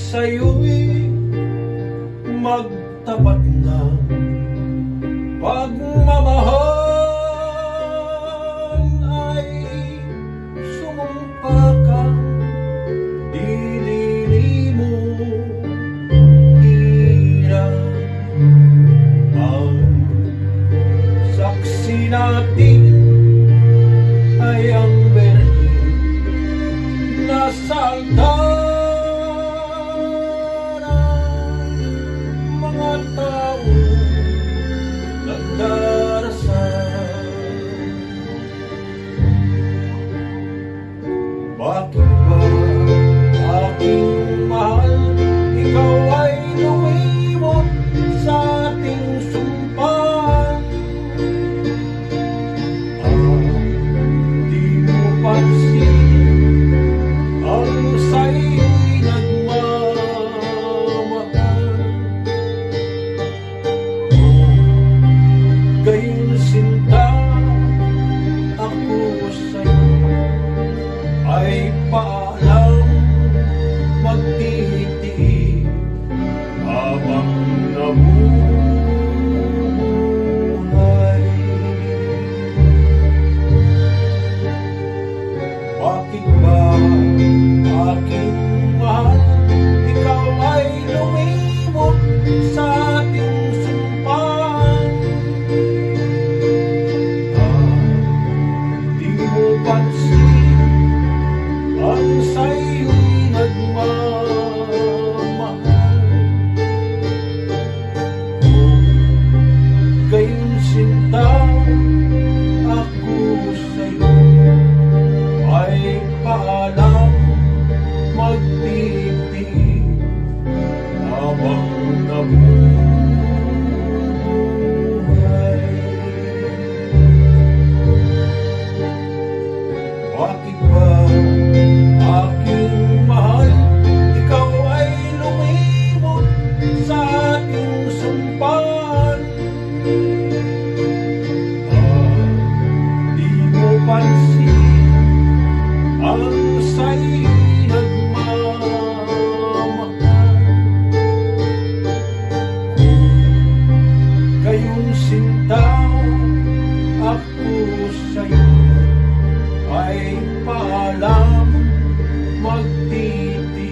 Sa'yo'y magtapat na pagmamahal ay sumumpa kang dilili mo hirap ang saksi natin ay ang berhin na salta tao nagdarasal. Bakit ba aking mahal, ikaw ay lumimot sa ating sumpaan? Di mo pansin ang sa'yo'y gayon sinta ako sa'yo ay paalam magtitiis habang nabuhay. Bakit ba aking mahal, ikaw ay lumimot sa ating sumpaan? Pansin ang sa'yo'y nagmamahal. Gayon sinta ako sa'yo ay paalam magtitiis habang nabuhay. Bakit ba aking mahal, ikaw ay lumimot sa ating sumpaan? Di mo pansin ang sa'yo'y nagmamahal. Gayon sinta ako sa'yo ay paalam magtitiis